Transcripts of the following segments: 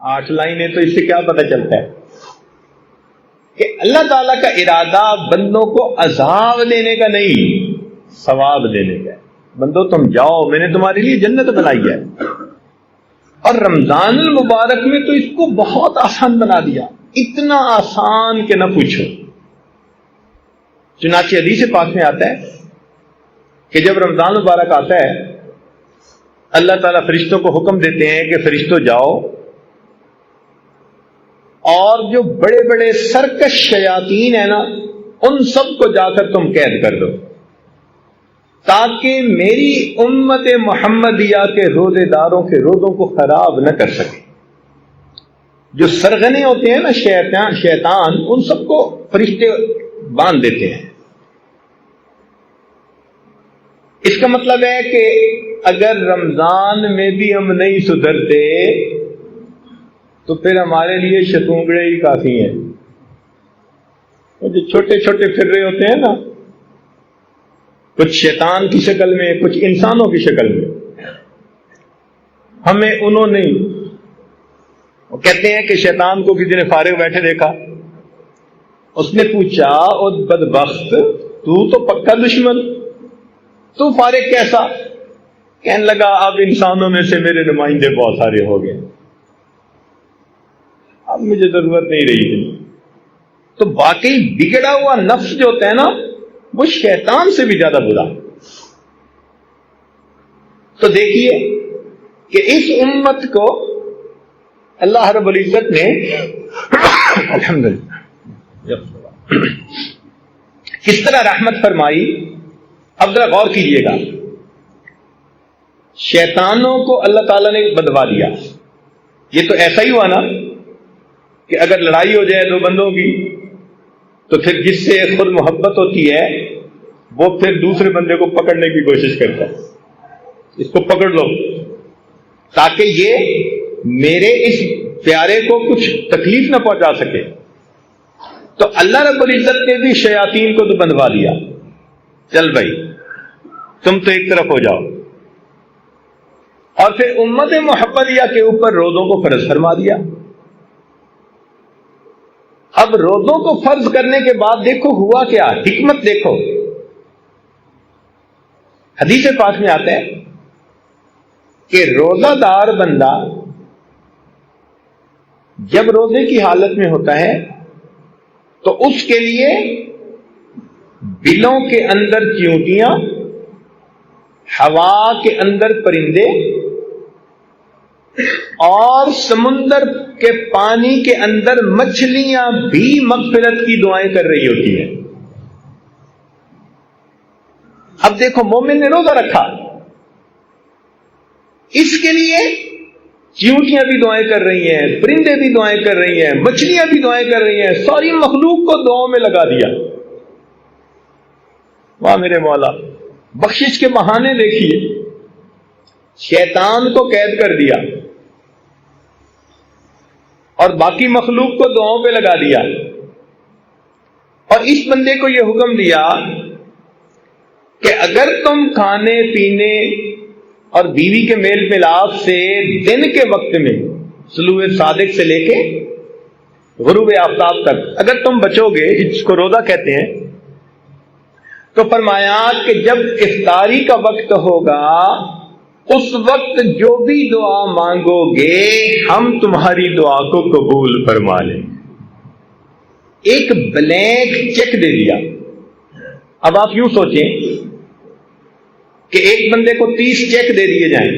8 لائنیں تو اس سے کیا پتہ چلتا ہے کہ اللہ تعالیٰ کا ارادہ بندوں کو عذاب دینے کا نہیں، ثواب دینے کا ہے۔ بندو تم جاؤ، میں نے تمہارے لیے جنت بنائی ہے۔ اور رمضان المبارک میں تو اس کو بہت آسان بنا دیا، اتنا آسان کہ نہ پوچھو۔ چنانچہ حدیث پاک میں آتا ہے کہ جب رمضان مبارک آتا ہے اللہ تعالیٰ فرشتوں کو حکم دیتے ہیں کہ فرشتوں جاؤ اور جو بڑے بڑے سرکش شیاطین ہیں نا ان سب کو جا کر تم قید کر دو، تاکہ میری امت محمدیہ کے روزے داروں کے روزوں کو خراب نہ کر سکے۔ جو سرغنے ہوتے ہیں نا شیطان ان سب کو فرشتے باندھ دیتے ہیں۔ اس کا مطلب ہے کہ اگر رمضان میں بھی ہم نہیں سدھرتے تو پھر ہمارے لیے شتونگڑے ہی کافی ہیں۔ وہ جو چھوٹے چھوٹے پھر رہے ہوتے ہیں نا، کچھ شیطان کی شکل میں، کچھ انسانوں کی شکل میں، ہمیں انہوں نے، وہ کہتے ہیں کہ شیطان کو کسی نے فارغ بیٹھے دیکھا، اس نے پوچھا او بدبخت تو پکا دشمن، تو فارغ کیسا؟ کہنے لگا اب انسانوں میں سے میرے نمائندے بہت سارے ہو گئے، اب مجھے ضرورت نہیں رہی تھی۔ تو باقی بگڑا ہوا نفس جو ہوتا ہے نا وہ شیطان سے بھی زیادہ برا۔ تو دیکھیے کہ اس امت کو اللہ رب العزت نے الحمدللہ کس طرح رحمت فرمائی۔ اب ذرا غور کیجئے گا، شیطانوں کو اللہ تعالیٰ نے بدوا دیا۔ یہ تو ایسا ہی ہوا نا کہ اگر لڑائی ہو جائے دو بندوں کی تو پھر جس سے خود محبت ہوتی ہے وہ پھر دوسرے بندے کو پکڑنے کی کوشش کرتا ہے، اس کو پکڑ لو تاکہ یہ میرے اس پیارے کو کچھ تکلیف نہ پہنچا سکے۔ تو اللہ رب العزت نے بھی شیاطین کو تو بندوا دیا، چل بھائی تم تو ایک طرف ہو جاؤ۔ اور پھر امت محمدیہ کے اوپر روزوں کو فرض فرما دیا۔ اب روزوں کو فرض کرنے کے بعد دیکھو ہوا کیا، حکمت دیکھو۔ حدیث پاک میں آتا ہے کہ روزہ دار بندہ جب روزے کی حالت میں ہوتا ہے تو اس کے لیے بلوں کے اندر چیونٹیاں، ہوا کے اندر پرندے اور سمندر کے پانی کے اندر مچھلیاں بھی مغفرت کی دعائیں کر رہی ہوتی ہیں۔ اب دیکھو مومن نے روزہ رکھا، اس کے لیے چیونٹیاں بھی دعائیں کر رہی ہیں، پرندے بھی دعائیں کر رہی ہیں، مچھلیاں بھی دعائیں کر رہی ہیں، ساری مخلوق کو دعاؤں میں لگا دیا۔ واہ میرے مولا، بخشش کے بہانے دیکھیے، شیطان کو قید کر دیا اور باقی مخلوق کو دعاؤں پہ لگا دیا، اور اس بندے کو یہ حکم دیا کہ اگر تم کھانے پینے اور بیوی کے میل ملاپ سے دن کے وقت میں طلوع صادق سے لے کے غروب آفتاب تک اگر تم بچو گے، اس کو روزہ کہتے ہیں، تو فرمایا کہ جب افطاری کا وقت ہوگا اس وقت جو بھی دعا مانگو گے ہم تمہاری دعا کو قبول فرما لیں۔ ایک بلینک چیک دے دیا۔ اب آپ یوں سوچیں کہ ایک بندے کو 30 چیک دے دیے جائیں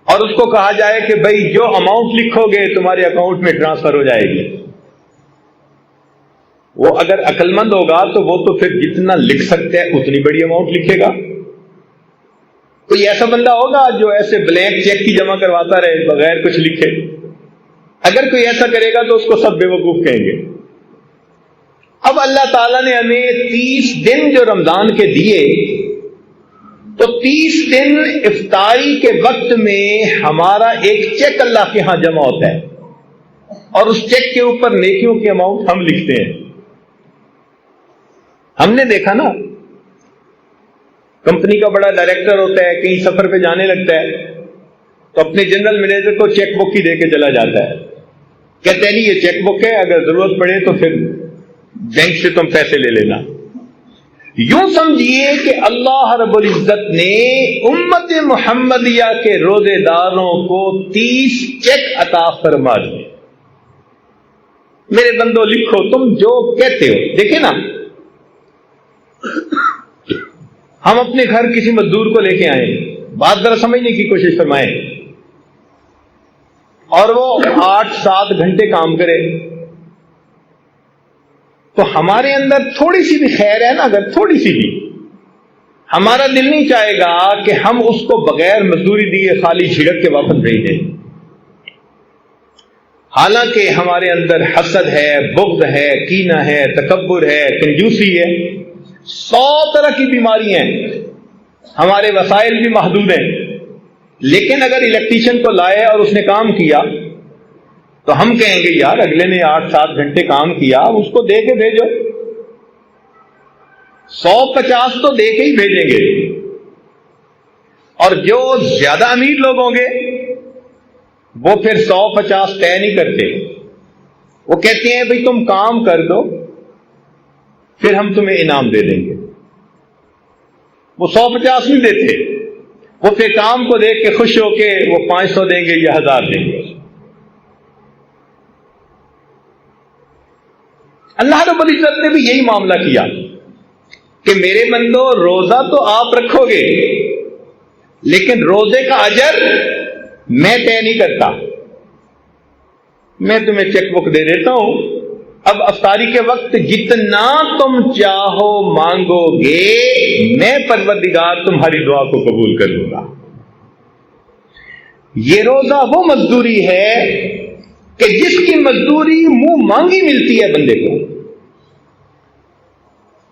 اور اس کو کہا جائے کہ بھائی جو اماؤنٹ لکھو گے تمہارے اکاؤنٹ میں ٹرانسفر ہو جائے گی۔ وہ اگر عقل مند ہوگا تو وہ تو پھر جتنا لکھ سکتا ہے اتنی بڑی اماؤنٹ لکھے گا۔ کوئی ایسا بندہ ہوگا جو ایسے بلینک چیک کی جمع کرواتا رہے بغیر کچھ لکھے؟ اگر کوئی ایسا کرے گا تو اس کو سب بے وقوف کہیں گے۔ اب اللہ تعالیٰ نے ہمیں 30 دن جو رمضان کے دیے، تو 30 دن افطاری کے وقت میں ہمارا ایک چیک اللہ کے ہاں جمع ہوتا ہے اور اس چیک کے اوپر نیکیوں کی اماؤنٹ ہم لکھتے ہیں۔ ہم نے دیکھا نا، کمپنی کا بڑا ڈائریکٹر ہوتا ہے، کہیں سفر پہ جانے لگتا ہے تو اپنے جنرل مینیجر کو چیک بک ہی دے کے چلا جاتا ہے، کہتے ہیں نہیں یہ چیک بک ہے، اگر ضرورت پڑے تو پھر بینک سے تم پیسے لے لینا۔ یوں سمجھیے کہ اللہ رب العزت نے امت محمدیہ کے روزے داروں کو 30 چیک عطا فرما دیے۔ میرے بندو لکھو تم جو کہتے ہو۔ دیکھیں نا، ہم اپنے گھر کسی مزدور کو لے کے آئیں، بات ذرا سمجھنے کی کوشش فرمائیں، اور وہ 8-7 گھنٹے کام کرے، تو ہمارے اندر تھوڑی سی بھی خیر ہے نا، اگر تھوڑی سی بھی، ہمارا دل نہیں چاہے گا کہ ہم اس کو بغیر مزدوری دیے خالی جھڑک کے واپس بھیج دیں۔ حالانکہ ہمارے اندر حسد ہے، بغض ہے، کینہ ہے، تکبر ہے، کنجوسی ہے، 100 طرح کی بیماریاں ہیں، ہمارے وسائل بھی محدود ہیں، لیکن اگر الیکٹریشین کو لائے اور اس نے کام کیا تو ہم کہیں گے یار اگلے نے 8-7 گھنٹے کام کیا، اس کو دے کے بھیجو، 150 تو دے کے ہی بھیجیں گے۔ اور جو زیادہ امیر لوگ ہوں گے وہ پھر 150 طے نہیں کرتے، وہ کہتے ہیں بھئی تم کام کر دو پھر ہم تمہیں انعام دے دیں گے۔ وہ 150 نہیں دیتے، وہ پھر کام کو دیکھ کے خوش ہو کے وہ 500 دیں گے یا 1000 دیں گے۔ اللہ رب العزت نے بھی یہی معاملہ کیا کہ میرے بندو روزہ تو آپ رکھو گے، لیکن روزے کا اجر میں طے نہیں کرتا، میں تمہیں چیک بک دے دیتا ہوں، اب افطاری کے وقت جتنا تم چاہو مانگو گے، میں پروردگار تمہاری دعا کو قبول کر لوں گا۔ یہ روزہ وہ مزدوری ہے کہ جس کی مزدوری منہ مانگی ملتی ہے بندے کو،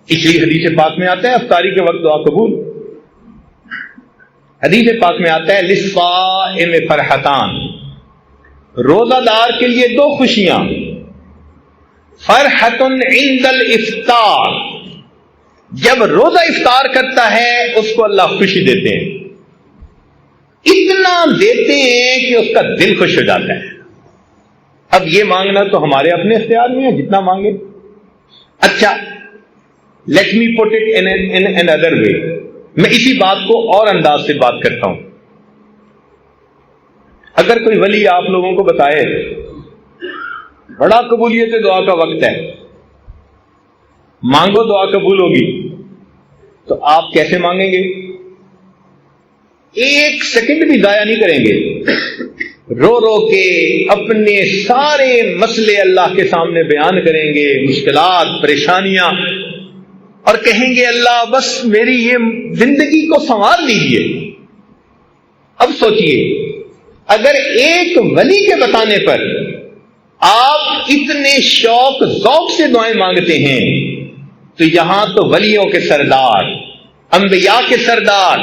اس لیے حدیث پاک میں آتا ہے افطاری کے وقت دعا قبول۔ حدیث پاک میں آتا ہے للصائم فرحتان، روزہ دار کے لیے 2 خوشیاں، فرحت عند الافطار، جب روزہ افطار کرتا ہے اس کو اللہ خوشی دیتے ہیں، اتنا دیتے ہیں کہ اس کا دل خوش ہو جاتا ہے۔ اب یہ مانگنا تو ہمارے اپنے اختیار میں ہے، جتنا مانگے۔ اچھا let me put it in an other way, میں اسی بات کو اور انداز سے بات کرتا ہوں۔ اگر کوئی ولی آپ لوگوں کو بتائے بڑا قبولیت دعا کا وقت ہے، مانگو دعا قبول ہوگی، تو آپ کیسے مانگیں گے؟ 1 سیکنڈ بھی ضائع نہیں کریں گے، رو رو کے اپنے سارے مسئلے اللہ کے سامنے بیان کریں گے، مشکلات، پریشانیاں، اور کہیں گے اللہ بس میری یہ زندگی کو سنوار لیجیے۔ اب سوچئے اگر ایک ولی کے بتانے پر آپ اتنے شوق ذوق سے دعائیں مانگتے ہیں، تو یہاں تو ولیوں کے سردار، انبیاء کے سردار،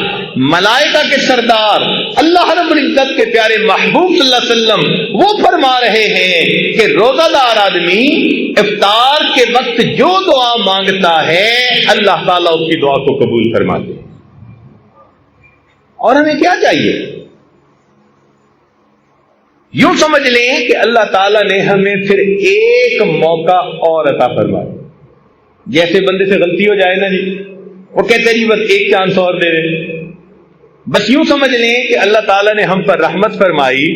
ملائکہ کے سردار، اللہ رب العزت کے پیارے محبوب صلی اللہ علیہ وسلم وہ فرما رہے ہیں کہ روزہ دار آدمی افطار کے وقت جو دعا مانگتا ہے اللہ تعالیٰ اس کی دعا کو قبول فرماتے ہیں۔ اور ہمیں کیا چاہیے؟ یوں سمجھ لیں کہ اللہ تعالیٰ نے ہمیں پھر ایک موقع اور عطا فرمایا۔ جیسے بندے سے غلطی ہو جائے نا جی، وہ کہتے جی بس ایک چانس اور دے دیں، بس یوں سمجھ لیں کہ اللہ تعالیٰ نے ہم پر رحمت فرمائی،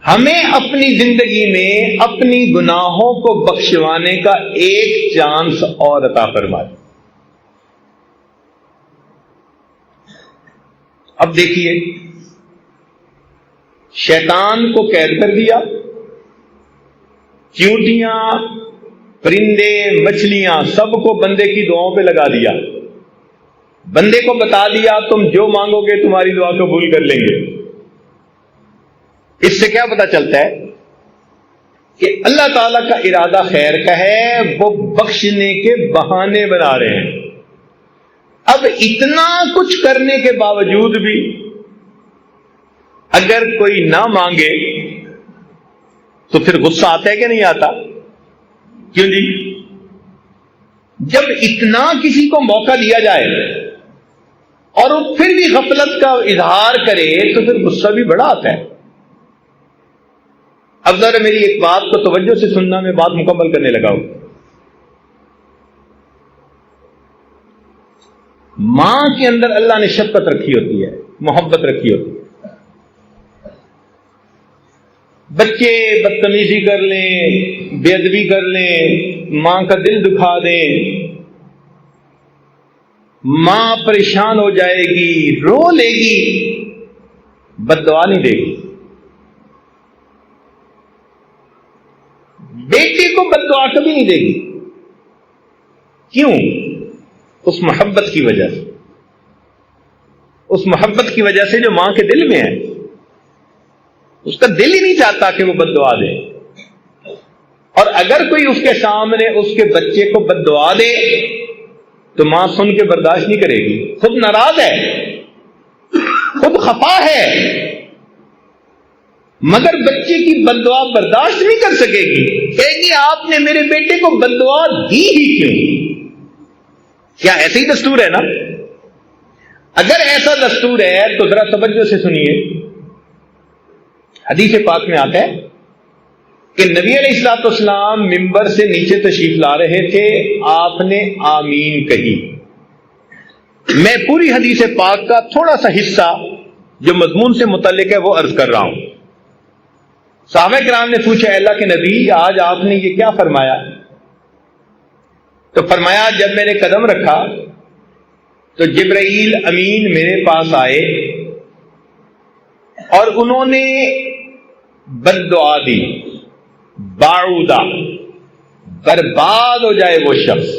ہمیں اپنی زندگی میں اپنی گناہوں کو بخشوانے کا ایک چانس اور عطا فرمائی۔ اب دیکھیے، شیطان کو قید کر دیا، چیونٹیاں، پرندے، مچھلیاں سب کو بندے کی دعاؤں پہ لگا دیا، بندے کو بتا دیا تم جو مانگو گے تمہاری دعا قبول کر لیں گے۔ اس سے کیا پتہ چلتا ہے کہ اللہ تعالیٰ کا ارادہ خیر کا ہے، وہ بخشنے کے بہانے بنا رہے ہیں۔ اب اتنا کچھ کرنے کے باوجود بھی اگر کوئی نہ مانگے تو پھر غصہ آتا ہے کہ نہیں آتا؟ کیوں جی؟ جب اتنا کسی کو موقع دیا جائے اور وہ پھر بھی غفلت کا اظہار کرے تو پھر غصہ بھی بڑا آتا ہے. اب ذرا میری ایک بات کو توجہ سے سننا، میں بات مکمل کرنے لگا ہوں. ماں کے اندر اللہ نے شفقت رکھی ہوتی ہے، محبت رکھی ہوتی ہے. بچے بدتمیزی کر لیں، بے ادبی کر لیں، ماں کا دل دکھا دیں، ماں پریشان ہو جائے گی، رو لے گی، بد دعا نہیں دے گی. بیٹے کو بد دعا کبھی نہیں دے گی. کیوں؟ اس محبت کی وجہ سے، اس محبت کی وجہ سے جو ماں کے دل میں ہے. اس کا دل ہی نہیں چاہتا کہ وہ بد دعا دے. اور اگر کوئی اس کے سامنے اس کے بچے کو بد دعا دے تو ماں سن کے برداشت نہیں کرے گی. خود ناراض ہے، خود خفا ہے، مگر بچے کی بد دعا برداشت نہیں کر سکے گی. کہے گی آپ نے میرے بیٹے کو بد دعا دی ہی کیوں؟ کیا ایسے ہی دستور ہے نا؟ اگر ایسا دستور ہے تو ذرا توجہ سے سنیے. حدیث پاک میں آتا ہے کہ نبی علیہ الصلوۃ والسلام ممبر سے نیچے تشریف لا رہے تھے، آپ نے آمین کہی. میں پوری حدیث پاک کا تھوڑا سا حصہ جو مضمون سے متعلق ہے وہ عرض کر رہا ہوں. صحابہ کرام نے پوچھا، اللہ کے نبی آج آپ نے یہ کیا فرمایا؟ تو فرمایا جب میں نے قدم رکھا تو جبرائیل امین میرے پاس آئے اور انہوں نے بد دعا دی. باعودہ، برباد ہو جائے وہ شخص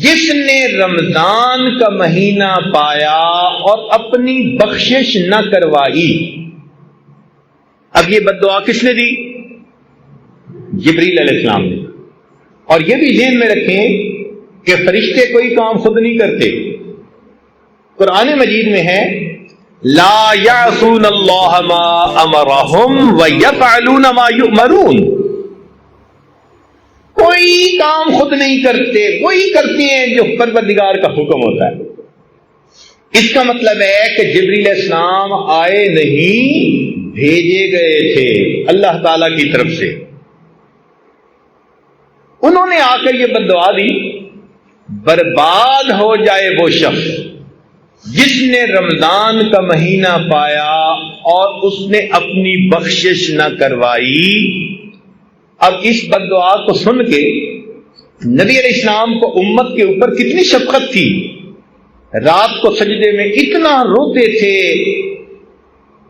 جس نے رمضان کا مہینہ پایا اور اپنی بخشش نہ کروائی. اب یہ بد دعا کس نے دی؟ جبریل علیہ السلام نے. اور یہ بھی ذہن میں رکھیں کہ فرشتے کوئی کام خود نہیں کرتے. قرآن مجید میں ہے لا یعصون اللہ ما امرہم ویفعلون ما یؤمرون. کوئی کام خود نہیں کرتے، وہی کرتے ہیں جو پروردگار کا حکم ہوتا ہے. اس کا مطلب ہے کہ جبریل علیہ السلام آئے نہیں، بھیجے گئے تھے اللہ تعالی کی طرف سے. انہوں نے آ کر یہ بد دعا دی، برباد ہو جائے وہ شخص جس نے رمضان کا مہینہ پایا اور اس نے اپنی بخشش نہ کروائی. اب اس بد دعا کو سن کے نبی علیہ السلام کو امت کے اوپر کتنی شفقت تھی. رات کو سجدے میں اتنا روتے تھے،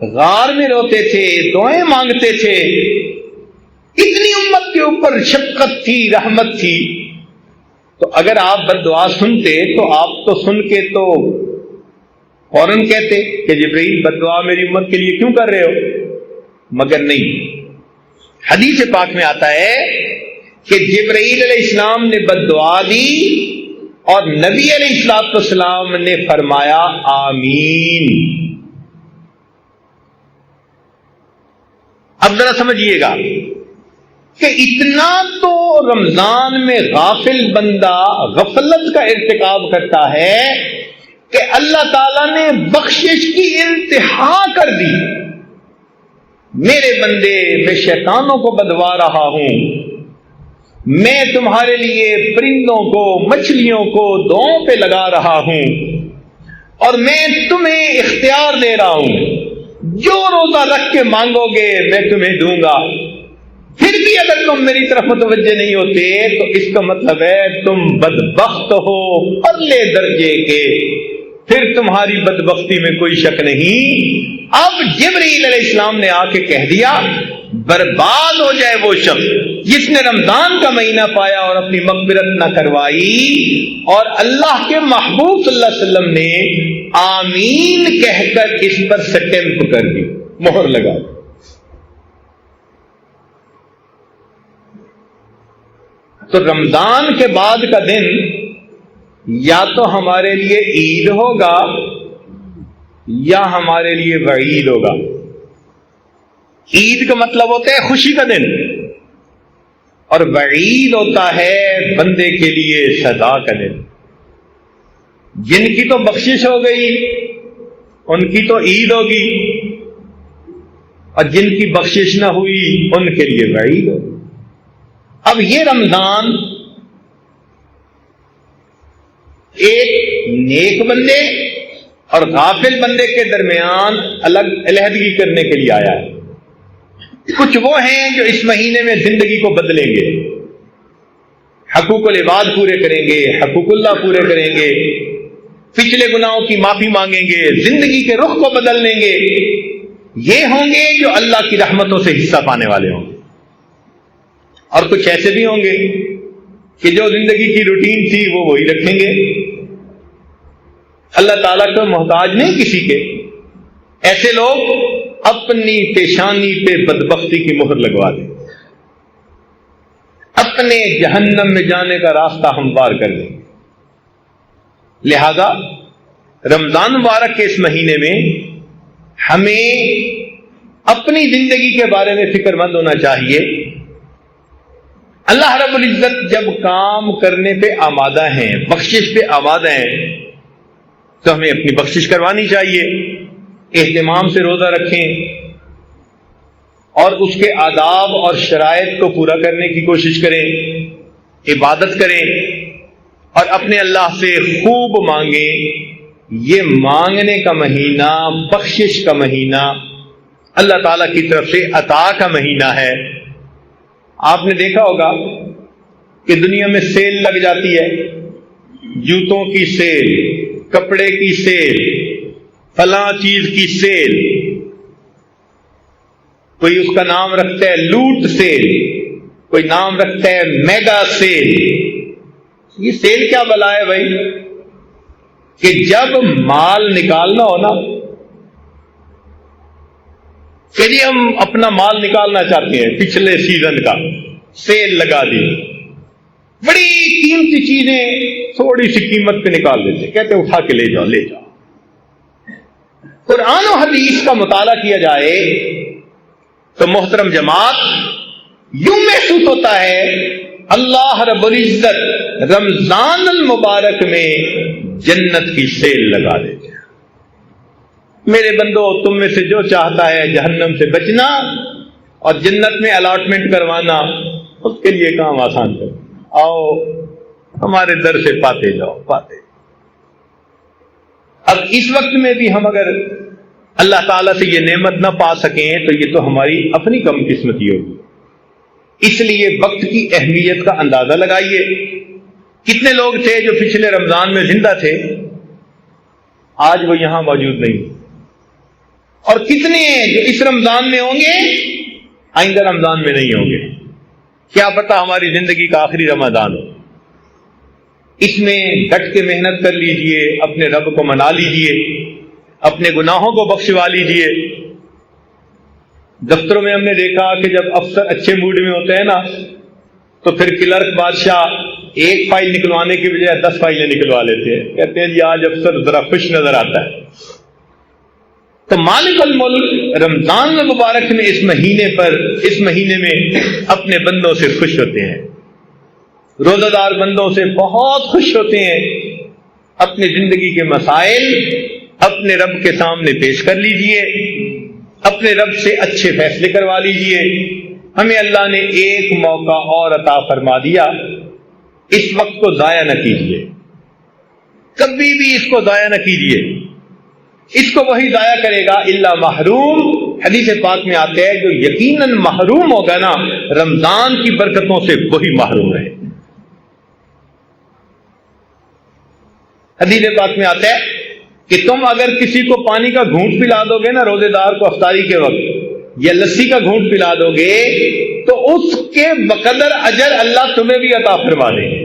غار میں روتے تھے، دعائیں مانگتے تھے. اتنی امت کے اوپر شفقت تھی، رحمت تھی. تو اگر آپ بد دعا سنتے تو آپ تو سن کے تو فوراً کہتے کہ جبرائیل بد دعا میری امت کے لیے کیوں کر رہے ہو، مگر نہیں. حدیث پاک میں آتا ہے کہ جبرائیل علیہ السلام نے بد دعا دی اور نبی علیہ الصلوۃ والسلام نے فرمایا آمین. اب ذرا سمجھیے گا کہ اتنا تو رمضان میں غافل بندہ غفلت کا ارتکاب کرتا ہے کہ اللہ تعالیٰ نے بخشش کی انتہا کر دی. میرے بندے، میں شیطانوں کو بدوا رہا ہوں، میں تمہارے لیے پرندوں کو، مچھلیوں کو دعاؤں پہ لگا رہا ہوں اور میں تمہیں اختیار دے رہا ہوں، جو روزہ رکھ کے مانگو گے میں تمہیں دوں گا. پھر بھی اگر تم میری طرف متوجہ نہیں ہوتے تو اس کا مطلب ہے تم بدبخت ہو پرلے درجے کے. پھر تمہاری بدبختی میں کوئی شک نہیں. اب جبرائیل علیہ السلام نے آ کے کہہ دیا برباد ہو جائے وہ شخص جس نے رمضان کا مہینہ پایا اور اپنی مغفرت نہ کروائی. اور اللہ کے محبوب صلی اللہ علیہ وسلم نے آمین کہہ کر اس پر سٹیمپ کر دی، مہر لگا دی. تو رمضان کے بعد کا دن یا تو ہمارے لیے عید ہوگا یا ہمارے لیے وعید ہوگا. عید کا مطلب ہوتا ہے خوشی کا دن اور وعید ہوتا ہے بندے کے لیے سزا کا دن. جن کی تو بخشش ہو گئی ان کی تو عید ہوگی، اور جن کی بخشش نہ ہوئی ان کے لیے وعید ہوگی۔ اب یہ رمضان ایک نیک بندے اور غافل بندے کے درمیان الگ علیحدگی کرنے کے لیے آیا ہے۔ کچھ وہ ہیں جو اس مہینے میں زندگی کو بدلیں گے، حقوق العباد پورے کریں گے، حقوق اللہ پورے کریں گے، پچھلے گناہوں کی معافی مانگیں گے، زندگی کے رخ کو بدل لیں گے۔ یہ ہوں گے جو اللہ کی رحمتوں سے حصہ پانے والے ہوں گے۔ اور کچھ ایسے بھی ہوں گے کہ جو زندگی کی روٹین تھی وہ وہی رکھیں گے، اللہ تعالیٰ کو محتاج نہیں کسی کے۔ ایسے لوگ اپنی پیشانی پہ بدبختی کی مہر لگوا دیں، اپنے جہنم میں جانے کا راستہ ہموار کر دیں۔ لہذا رمضان مبارک کے اس مہینے میں ہمیں اپنی زندگی کے بارے میں فکر مند ہونا چاہیے۔ اللہ رب العزت جب کام کرنے پہ آمادہ ہیں، بخشش پہ آمادہ ہیں، تو ہمیں اپنی بخشش کروانی چاہیے، اہتمام سے روزہ رکھیں اور اس کے آداب اور شرائط کو پورا کرنے کی کوشش کریں، عبادت کریں اور اپنے اللہ سے خوب مانگیں۔ یہ مانگنے کا مہینہ، بخشش کا مہینہ، اللہ تعالیٰ کی طرف سے عطا کا مہینہ ہے۔ آپ نے دیکھا ہوگا کہ دنیا میں سیل لگ جاتی ہے، جوتوں کی سیل، کپڑے کی سیل، فلاں چیز کی سیل، کوئی اس کا نام رکھتا ہے لوٹ سیل، کوئی نام رکھتا ہے میگا سیل۔ یہ سیل کیا بلا ہے بھائی؟ کہ جب مال نکالنا ہو نا، کہ جی ہم اپنا مال نکالنا چاہتے ہیں، پچھلے سیزن کا سیل لگا دی، بڑی قیمتی چیزیں تھوڑی سی قیمت پہ نکال دیتے، کہتے اٹھا کے لے جاؤ لے جاؤ۔ قرآن و حدیث کا مطالعہ کیا جائے تو محترم جماعت یوں محسوس ہوتا ہے اللہ رب العزت رمضان المبارک میں جنت کی سیل لگا دیتے ہیں۔ میرے بندو، تم میں سے جو چاہتا ہے جہنم سے بچنا اور جنت میں الاٹمنٹ کروانا، اس کے لیے کام آسان کرو، آؤ ہمارے در سے پاتے جاؤ پاتے۔ اب اس وقت میں بھی ہم اگر اللہ تعالیٰ سے یہ نعمت نہ پا سکیں تو یہ تو ہماری اپنی کم قسمتی ہوگی۔ اس لیے وقت کی اہمیت کا اندازہ لگائیے۔ کتنے لوگ تھے جو پچھلے رمضان میں زندہ تھے، آج وہ یہاں موجود نہیں، اور کتنے ہیں جو اس رمضان میں ہوں گے آئندہ رمضان میں نہیں ہوں گے۔ کیا پتہ ہماری زندگی کا آخری رمضان ہو۔ اس میں ڈٹ کے محنت کر لیجئے، اپنے رب کو منا لیجئے، اپنے گناہوں کو بخشوا لیجئے۔ دفتروں میں ہم نے دیکھا کہ جب افسر اچھے موڈ میں ہوتے ہیں نا تو پھر کلرک بادشاہ ایک فائل نکلوانے کی بجائے 10 فائلیں نکلوا لیتے ہیں، کہتے ہیں جی آج افسر ذرا خوش نظر آتا ہے۔ تو مالک الملک رمضان المبارک میں اس مہینے میں اپنے بندوں سے خوش ہوتے ہیں، روزہ دار بندوں سے بہت خوش ہوتے ہیں۔ اپنی زندگی کے مسائل اپنے رب کے سامنے پیش کر لیجئے، اپنے رب سے اچھے فیصلے کروا لیجئے۔ ہمیں اللہ نے ایک موقع اور عطا فرما دیا، اس وقت کو ضائع نہ کیجیے، کبھی بھی اس کو ضائع نہ کیجیے۔ اس کو وہی ضائع کرے گا الا محروم۔ حدیث پاک میں آتا ہے جو یقیناً محروم ہوگا نا رمضان کی برکتوں سے، وہی محروم ہے۔ حدیث پاک میں آتا ہے کہ تم اگر کسی کو پانی کا گھونٹ پلا دو گے نا روزے دار کو افطاری کے وقت، یا لسی کا گھونٹ پلا دو گے تو اس کے بقدر اجر اللہ تمہیں بھی عطا فرما دیں گے۔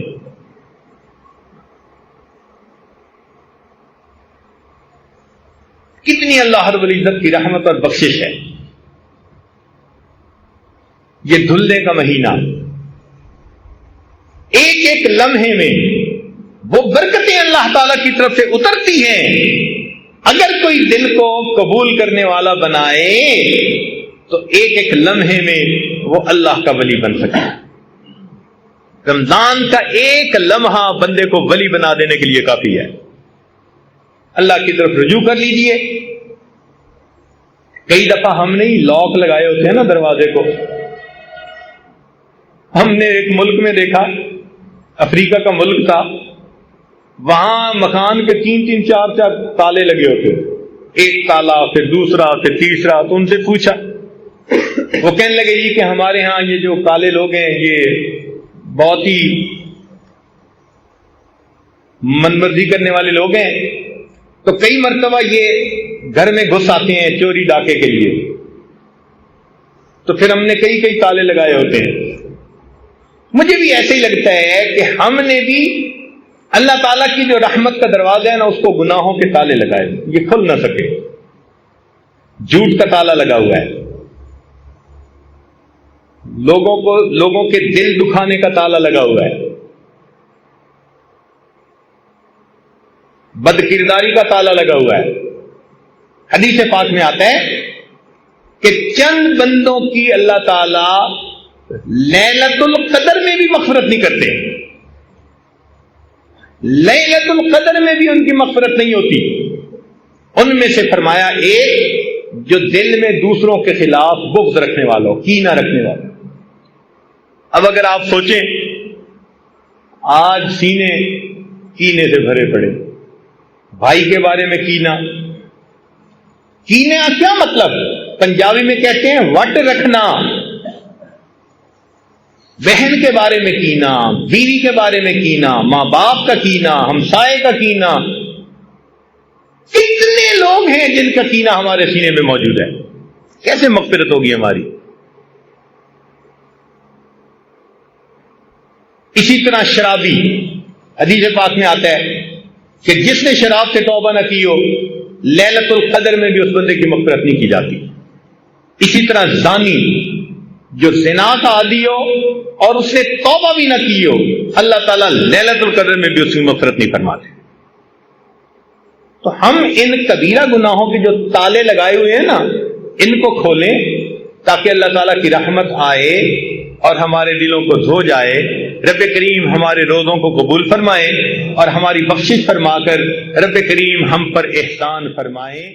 کتنی اللہ رب العزت کی رحمت اور بخشش ہے۔ یہ دھلنے کا مہینہ، ایک ایک لمحے میں وہ برکتیں اللہ تعالی کی طرف سے اترتی ہیں۔ اگر کوئی دل کو قبول کرنے والا بنائے تو ایک ایک لمحے میں وہ اللہ کا ولی بن سکے۔ رمضان کا ایک لمحہ بندے کو ولی بنا دینے کے لیے کافی ہے۔ اللہ کی طرف رجوع کر لیجئے۔ کئی دفعہ ہم نے ہی لاک لگائے ہوتے ہیں نا دروازے کو۔ ہم نے ایک ملک میں دیکھا، افریقہ کا ملک تھا، وہاں مکان کے 3 4 تالے لگے ہوتے، ایک تالا پھر دوسرا پھر تیسرا۔ تو ان سے پوچھا، وہ کہنے لگے جی کہ ہمارے ہاں یہ جو کالے لوگ ہیں یہ بہت ہی من مرضی کرنے والے لوگ ہیں، تو کئی مرتبہ یہ گھر میں گھس آتے ہیں چوری ڈاکے کے لیے، تو پھر ہم نے کئی تالے لگائے ہوتے ہیں۔ مجھے بھی ایسے ہی لگتا ہے کہ ہم نے بھی اللہ تعالیٰ کی جو رحمت کا دروازہ ہے نا، اس کو گناہوں کے تالے لگائے، یہ کھل نہ سکے۔ جھوٹ کا تالا لگا ہوا ہے، لوگوں کے دل دکھانے کا تالا لگا ہوا ہے، بد کرداری کا تالا لگا ہوا ہے۔ حدیث پاک میں آتا ہے کہ چند بندوں کی اللہ تعالی لیلۃ القدر میں بھی مغفرت نہیں کرتے، لیلۃ القدر میں بھی ان کی مغفرت نہیں ہوتی۔ ان میں سے فرمایا ایک جو دل میں دوسروں کے خلاف بغض رکھنے والا ہو، کینہ رکھنے والا۔ اب اگر آپ سوچیں، آج سینے کینے سے بھرے پڑے، بھائی کے بارے میں کینہ کیا مطلب؟ پنجابی میں کہتے ہیں وٹ رکھنا، بہن کے بارے میں کینہ، بیوی کے بارے میں کینہ، ماں باپ کا کینہ، ہمسائے کا کینہ۔ کتنے لوگ ہیں جن کا کینہ ہمارے سینے میں موجود ہے، کیسے مغفرت ہوگی ہماری؟ اسی طرح شرابی، حدیث پاک میں آتا ہے کہ جس نے شراب سے توبہ نہ کی ہو، لیلۃ القدر میں بھی اس بندے کی مغفرت نہیں کی جاتی۔ اسی طرح زانی، جو زنا کا عادی ہو اور اس نے توبہ بھی نہ کی ہو، اللہ تعالیٰ لیلۃ القدر میں بھی اس کی مغفرت نہیں فرماتے۔ تو ہم ان کبیرہ گناہوں کے جو تالے لگائے ہوئے ہیں نا، ان کو کھولیں تاکہ اللہ تعالیٰ کی رحمت آئے اور ہمارے دلوں کو دھو جائے۔ رب کریم ہمارے روزوں کو قبول فرمائے اور ہماری بخشش فرما کر رب کریم ہم پر احسان فرمائے۔